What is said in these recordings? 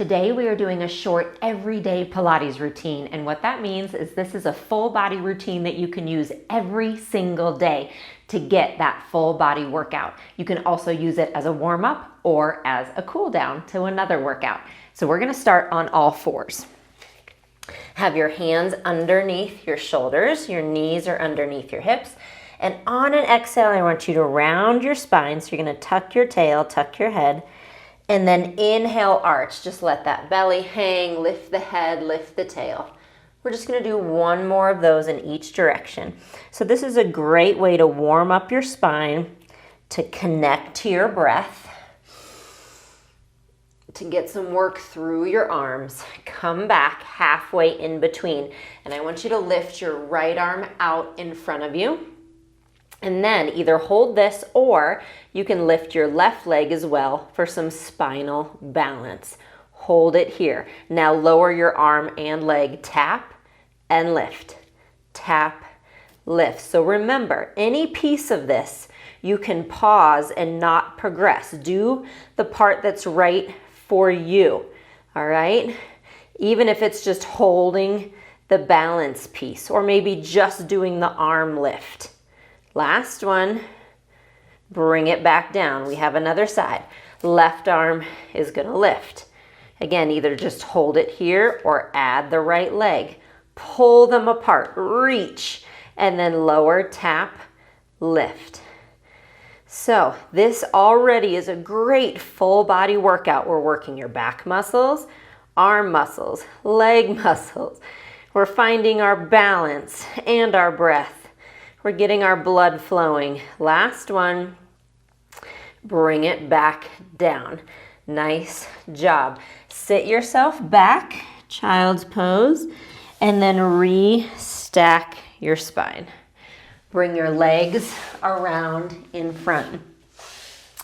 Today we are doing a short everyday Pilates routine, and what that means is this is a full body routine that you can use every single day to get that full body workout. You can also use it as a warm-up or as a cool down to another workout. So we're going to start on all fours. Have your hands underneath your shoulders, your knees are underneath your hips, and on an exhale I want you to round your spine. So you're going to tuck your tail, tuck your head, and then inhale, arch. Just let that belly hang, lift the head, lift the tail. We're just gonna do one more of those in each direction. So this is a great way to warm up your spine, to connect to your breath, to get some work through your arms. Come back halfway in between. And I want you to lift your right arm out in front of you. And then either hold this or you can lift your left leg as well for some spinal balance. Hold it here. Now lower your arm and leg, tap and lift, tap, lift. So remember, any piece of this, you can pause and not progress. Do the part that's right for you, all right? Even if it's just holding the balance piece or maybe just doing the arm lift. Last one, bring it back down. We have another side. Left arm is gonna lift. Again, either just hold it here or add the right leg. Pull them apart, reach, and then lower, tap, lift. So this already is a great full body workout. We're working your back muscles, arm muscles, leg muscles. We're finding our balance and our breath. We're getting our blood flowing. Last one, bring it back down. Nice job. Sit yourself back, child's pose, and then re-stack your spine. Bring your legs around in front.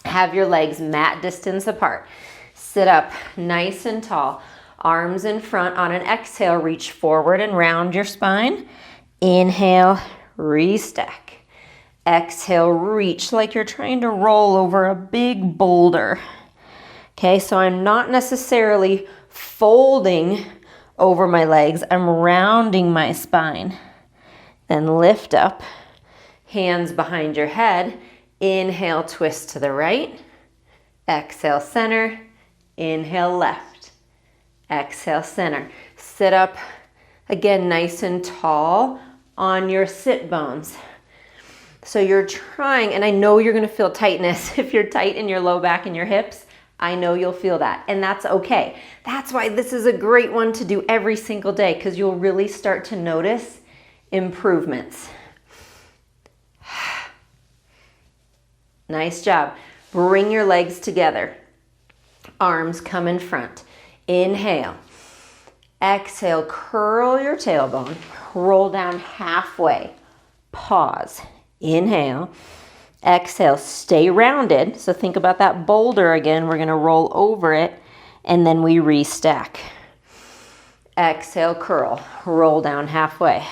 Have your legs mat distance apart. Sit up nice and tall. Arms in front. On an exhale, reach forward and round your spine. Inhale, restack. Exhale, reach like you're trying to roll over a big boulder. Okay, so I'm not necessarily folding over my legs, I'm rounding my spine. Then lift up, hands behind your head. Inhale, twist to the right. Exhale, center. Inhale, left. Exhale, center. Sit up again nice and tall on your sit bones. So you're trying, and I know you're gonna feel tightness if you're tight in your low back and your hips. I know you'll feel that, and that's okay. That's why this is a great one to do every single day, because you'll really start to notice improvements. Nice job. Bring your legs together. Arms come in front. Inhale. Exhale, curl your tailbone. Roll down halfway. Pause. Inhale. Exhale, stay rounded. So think about that boulder again. We're going to roll over it and then we restack. Exhale, curl. Roll down halfway.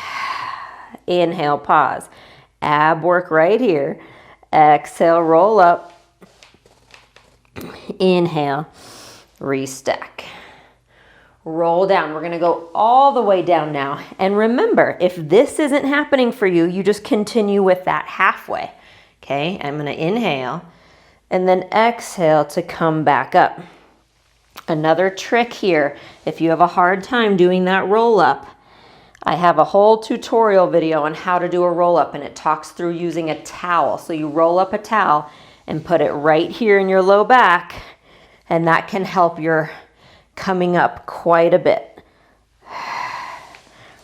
Inhale, pause. Ab work right here. Exhale, roll up. Inhale, restack. Roll down. We're going to go all the way down now. And remember, if this isn't happening for you, you just continue with that halfway. Okay, I'm going to inhale and then exhale to come back up. Another trick here, if you have a hard time doing that roll up, I have a whole tutorial video on how to do a roll up, and it talks through using a towel. So you roll up a towel and put it right here in your low back, and that can help your coming up quite a bit.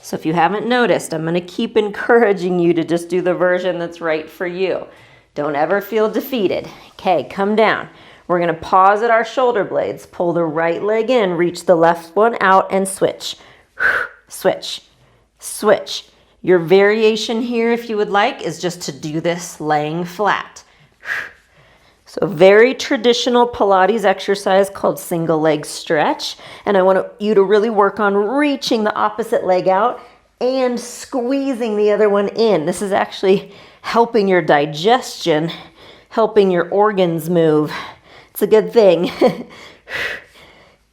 So if you haven't noticed, I'm going to keep encouraging you to just do the version that's right for you. Don't ever feel defeated. Okay, come down. We're going to pause at our shoulder blades. Pull the right leg in, reach the left one out, and switch. Switch. Switch. Your variation here, if you would like, is just to do this laying flat. So very traditional Pilates exercise called single leg stretch. And I want you to really work on reaching the opposite leg out and squeezing the other one in. This is actually helping your digestion, helping your organs move. It's a good thing.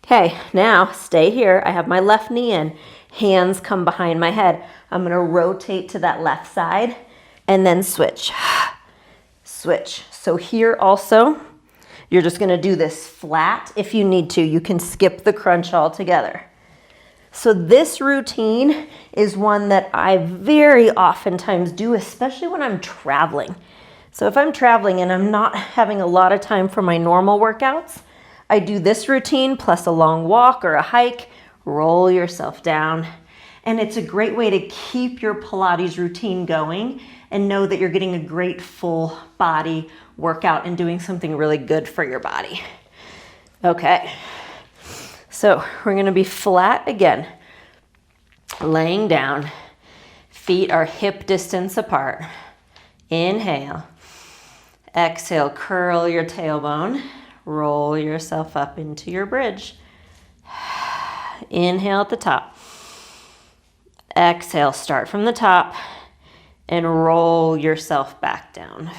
Okay, now stay here. I have my left knee in. Hands come behind my head. I'm gonna rotate to that left side and then switch. Switch. So here also, you're just gonna do this flat if you need to. You can skip the crunch altogether. So this routine is one that I very oftentimes do, especially when I'm traveling. So if I'm traveling and I'm not having a lot of time for my normal workouts, I do this routine plus a long walk or a hike, roll yourself down. And it's a great way to keep your Pilates routine going and know that you're getting a great full body workout and doing something really good for your body. Okay, so we're gonna be flat again, laying down, feet are hip distance apart. Inhale, exhale, curl your tailbone. Roll yourself up into your bridge. Inhale at the top. Exhale, start from the top and roll yourself back down.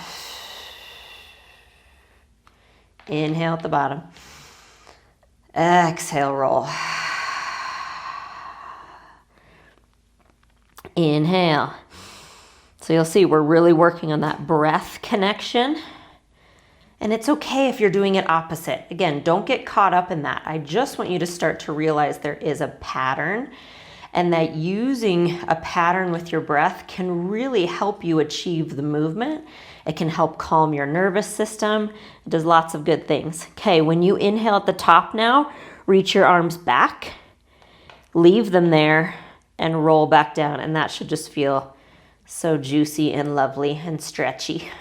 Inhale at the bottom. Exhale, roll. Inhale. So you'll see we're really working on that breath connection. And it's okay if you're doing it opposite. Again, don't get caught up in that. I just want you to start to realize there is a pattern and that using a pattern with your breath can really help you achieve the movement. It can help calm your nervous system. It does lots of good things. Okay, when you inhale at the top now, reach your arms back, leave them there, and roll back down. And that should just feel so juicy and lovely and stretchy.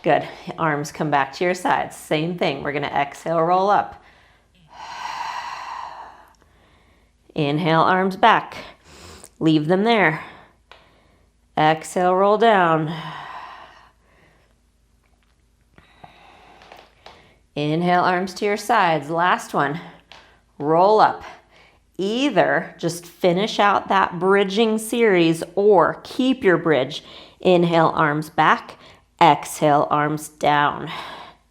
Good. Arms come back to your sides. Same thing. We're going to exhale, roll up. Inhale, arms back. Leave them there. Exhale, roll down. Inhale, arms to your sides. Last one. Roll up. Either just finish out that bridging series or keep your bridge. Inhale, arms back. Exhale, arms down.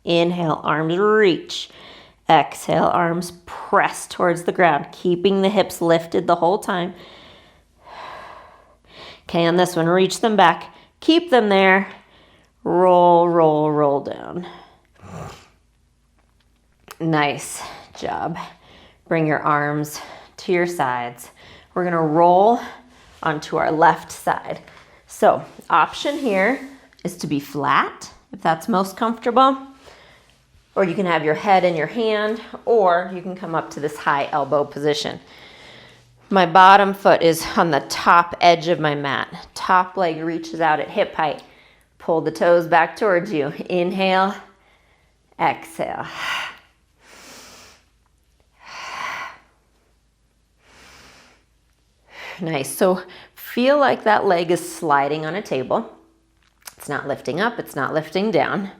Inhale, arms reach. Exhale, arms press towards the ground, keeping the hips lifted the whole time. Okay, on this one, reach them back. Keep them there. Roll, roll, roll down. Nice job. Bring your arms to your sides. We're gonna roll onto our left side. So, option here is to be flat, if that's most comfortable, or you can have your head in your hand, or you can come up to this high elbow position. My bottom foot is on the top edge of my mat. Top leg reaches out at hip height. Pull the toes back towards you. Inhale, exhale. Nice. So feel like that leg is sliding on a table. It's not lifting up, it's not lifting down.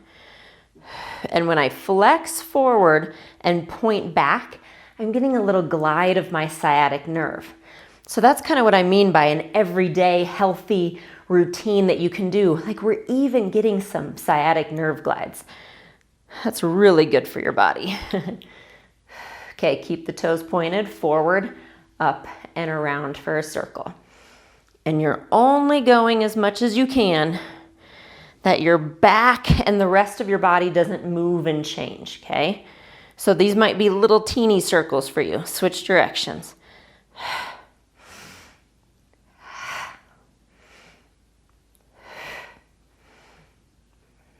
And when I flex forward and point back, I'm getting a little glide of my sciatic nerve. So that's kind of what I mean by an everyday healthy routine that you can do. Like we're even getting some sciatic nerve glides. That's really good for your body. Okay, keep the toes pointed forward, up and around for a circle. And you're only going as much as you can that your back and the rest of your body doesn't move and change, okay? So these might be little teeny circles for you. Switch directions.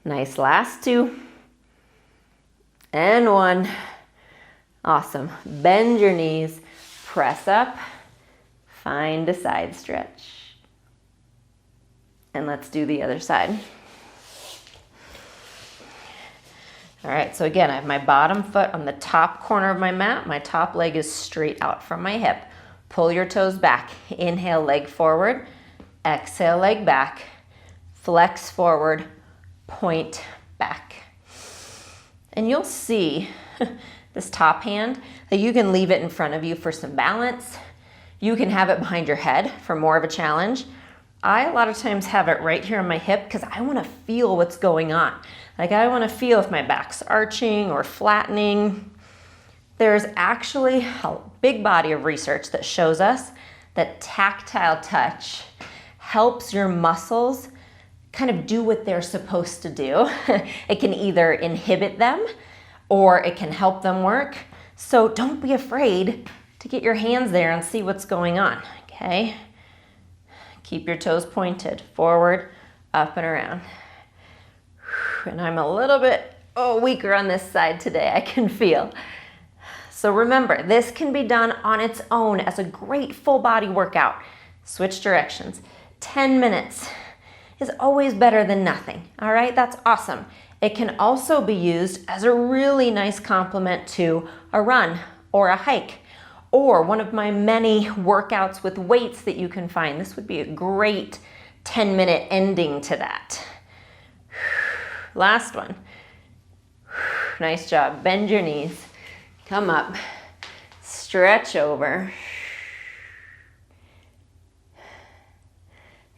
Nice, last two. And one. Awesome. Bend your knees, press up, find a side stretch. And let's do the other side. All right, so again, I have my bottom foot on the top corner of my mat. My top leg is straight out from my hip. Pull your toes back. Inhale, leg forward. Exhale, leg back. Flex forward, point back. And you'll see this top hand that you can leave it in front of you for some balance. You can have it behind your head for more of a challenge. I a lot of times have it right here on my hip because I want to feel what's going on. Like I want to feel if my back's arching or flattening. There's actually a big body of research that shows us that tactile touch helps your muscles kind of do what they're supposed to do. It can either inhibit them or it can help them work. So don't be afraid to get your hands there and see what's going on, okay? Keep your toes pointed, forward, up and around. And I'm a little bit weaker on this side today, I can feel. So remember, this can be done on its own as a great full body workout. Switch directions. 10 minutes is always better than nothing, all right? That's awesome. It can also be used as a really nice complement to a run or a hike or one of my many workouts with weights that you can find. This would be a great 10-minute ending to that. Last one. Nice job. Bend your knees. Come up. Stretch over.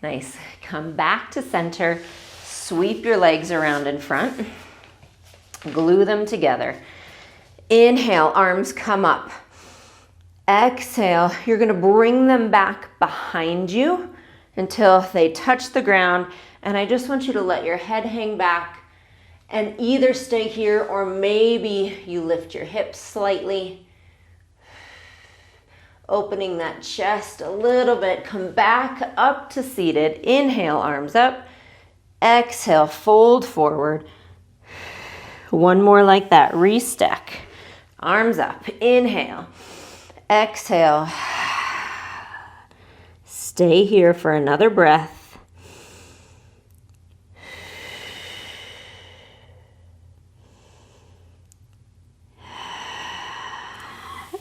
Nice. Come back to center. Sweep your legs around in front. Glue them together. Inhale, arms come up. Exhale, you're going to bring them back behind you until they touch the ground. And I just want you to let your head hang back and either stay here or maybe you lift your hips slightly. Opening that chest a little bit. Come back up to seated. Inhale, arms up. Exhale, fold forward. One more like that. Restack. Arms up. Inhale. Exhale. Stay here for another breath.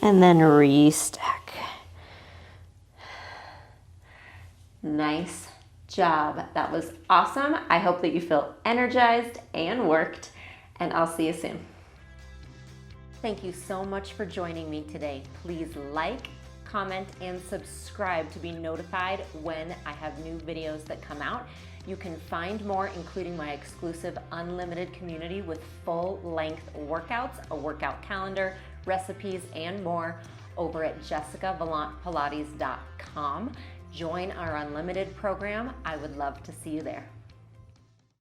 And then restack. Nice job. That was awesome. I hope that you feel energized and worked, and I'll see you soon. Thank you so much for joining me today. Please like, comment, and subscribe to be notified when I have new videos that come out. You can find more, including my exclusive unlimited community with full-length workouts, a workout calendar, recipes, and more over at jessicavalantpilates.com. Join our unlimited program. I would love to see you there.